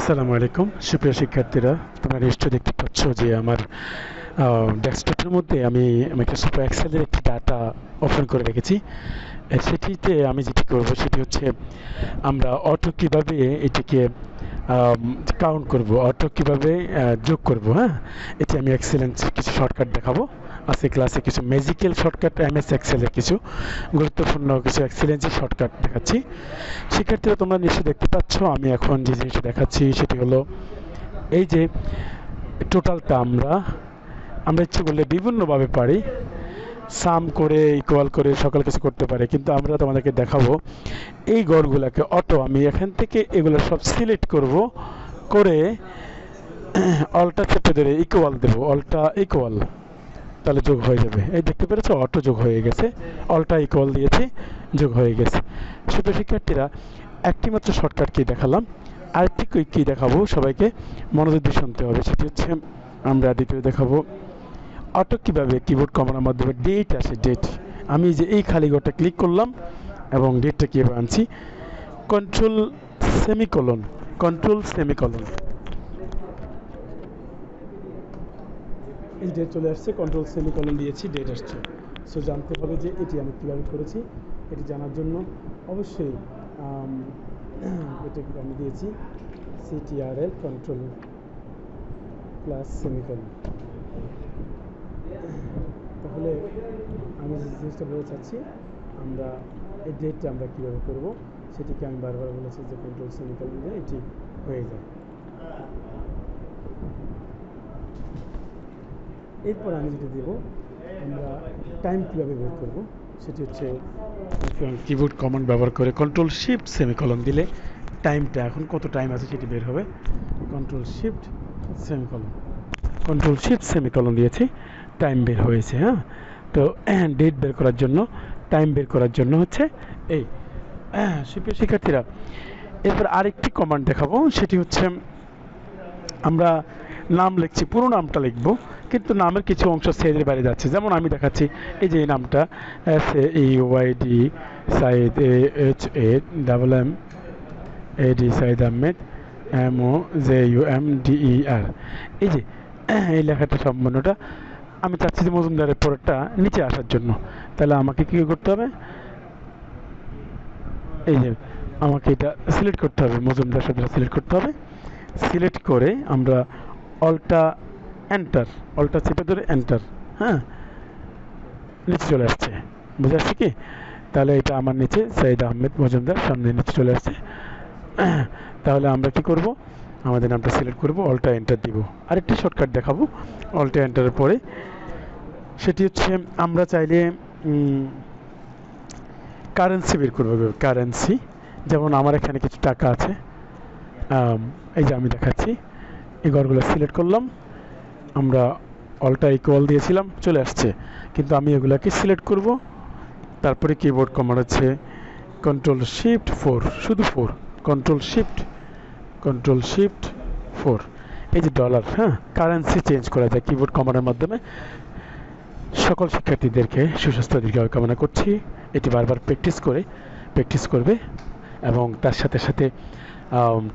আসসালামু আলাইকুম সুপ্রিয় শিক্ষার্থীরা, তোমরা নিশ্চয়ই দেখতে পাচ্ছ যে আমার ডেস্কটপের মধ্যে আমি মাইক্রোসফট এক্সেলের একটি ডাটা ওপেন করে রেখেছি। সেটিতে আমি যেটি করব সেটি হচ্ছে আমরা অটো কীভাবে এটিকে কাউন্ট করব, অটো কীভাবে যোগ করব। হ্যাঁ, এটি আমি এক্সেলেন্স কিছু শর্টকাট দেখাবো আজকে ক্লাসে, কিছু ম্যাজিক্যাল শর্টকাট এমএস এক্সেলের কিছু গুরুত্বপূর্ণ কিছু এক্সেলেন্সি শর্টকাট দেখাচ্ছি। শিক্ষার্থীরা তোমরা নিশ্চয়ই দেখতে পাচ্ছ আমি এখন যে জিনিসটা দেখাচ্ছি সেটি হলো এই যে টোটালটা আমরা ইচ্ছে করলে বিভিন্নভাবে পারি, সাম করে ইকুয়াল করে সকল কিছু করতে পারে, কিন্তু আমরা তোমাদেরকে দেখাবো এই গড়গুলোকে অটো আমি এখান থেকে এগুলো সব সিলেক্ট করব, করে অলটা চেপে ধরে ইকুয়াল দেবো, অলটা ইকুয়াল, তাহলে যোগ হয়ে যাবে। এই দেখতে পেরেছো, অটো যোগ হয়ে গেছে, অলটা ইকুয়াল দিয়েছি, যোগ হয়ে গেছে। শুধু শিক্ষার্থীরা একটি মাত্র শর্টকাট কি দেখালাম, আরেকটি কি দেখাবো, সবাইকে মনোযোগ দিয়ে শুনতে হবে। সেটি হচ্ছে আমরা দ্বিতীয় দেখাবো অটো কীভাবে কিবোর্ড কমানোর মাধ্যমে ডেট আসে। ডেট আমি যে এই খালি ঘরটা ক্লিক করলাম এবং ডেটটা কীভাবে আনছি, কন্ট্রোল সেমিকোলন, কন্ট্রোল সেমিকোলন, এই ডেট চলে আসছে, কন্ট্রোল সেমিকোলন দিয়েছি, ডেট আসছে। সো জানতে হবে যে এটি আমি কীভাবে করেছি। এটি জানার জন্য অবশ্যই এটাকে আমি দিয়েছি সিটিআরএল কন্ট্রোল প্লাস সেমিকোলন। তাহলে আমি যে জিনিসটা বলতে চাচ্ছি, আমরা এই ডেটটা আমরা কীভাবে করব সেটিকে আমি বারবার বলেছি যে কন্ট্রোল সেমিকোলন দিয়ে এটি হয়ে যায়। এরপর আমি যেটা দেবো, আমরা টাইম কীভাবে বের করব সেটি হচ্ছে কিবোর্ড কমান্ড ব্যবহার করে কন্ট্রোল শিফট সেমিকোলন দিলে টাইমটা এখন কত টাইম আছে সেটি বের হবে। Control shift semicolon, control shift semicolon দিয়েছি, টাইম বের হয়েছে। হ্যাঁ, তো ডেট বের করার জন্য, টাইম বের করার জন্য হচ্ছে এই সুপ্রিয় শিক্ষার্থীরা। এরপর আরেকটি কমান্ড দেখাবো, সেটি হচ্ছে আমরা নাম লিখছি, পুরো নামটা লিখবো, কিন্তু নামের কিছু অংশ সেজের বাইরে যাচ্ছে। যেমন আমি দেখাচ্ছি এই যে এই নামটা SAEYD Saeed, AHAMMAD Saeed Ahmed, MOJUMDER, এই যে এই লেখাটা সম্পূর্ণটা আমি চাচ্ছি যে মজুমদারের পরেরটা নিচে আসার জন্য। তাহলে আমাকে কী করতে হবে, এই যে আমাকে এটা সিলেক্ট করতে হবে, মজুমদার শব্দটা সিলেক্ট করতে হবে। সিলেক্ট করে আমরা অলটা এন্টার, অলটা চেপে ধরে এন্টার, হ্যাঁ, নিচে চলে আসছে, বুঝে আসছে কি? তাহলে এটা আমার নিচে সাইদ আহমেদ মজুমদার সামনে নিচে চলে আসছে। তাহলে আমরা কি করব, আমাদের নামটা সিলেক্ট করব, অলটা এন্টার দিব। আরেকটি শর্টকাট দেখাবো অলটা এন্টারের পরে, সেটি হচ্ছে আমরা চাইলে কারেন্সি বের করবো। কারেন্সি, যেমন আমার এখানে কিছু টাকা আছে, এই যে আমি দেখাচ্ছি, এই ঘরগুলো সিলেক্ট করলাম, আমরা অলটা ইকুয়াল দিয়েছিলাম, চলে আসছে, কিন্তু আমি এগুলাকে সিলেক্ট করব। তারপরে কিবোর্ড কমান্ড হচ্ছে কন্ট্রোল শিফট 4, শুধু 4, কন্ট্রোল শিফট 4, এই যে ডলার। হ্যাঁ, কারেন্সি চেঞ্জ করা যায় কিবোর্ড কমান্ডের মাধ্যমে। সকল শিক্ষার্থীদেরকে সুস্বাস্থ্য দীর্ঘায়ু কামনা করছি। এটি বারবার প্র্যাকটিস করবে এবং তার সাথে সাথে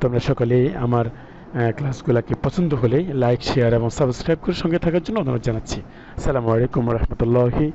তোমরা সকলেই আমার ক্লাসগুলোকে পছন্দ হলে লাইক, শেয়ার এবং সাবস্ক্রাইব করে সঙ্গে থাকার জন্য অনুরোধ জানাচ্ছি। আসসালামু আলাইকুম রহমতুল্লাহি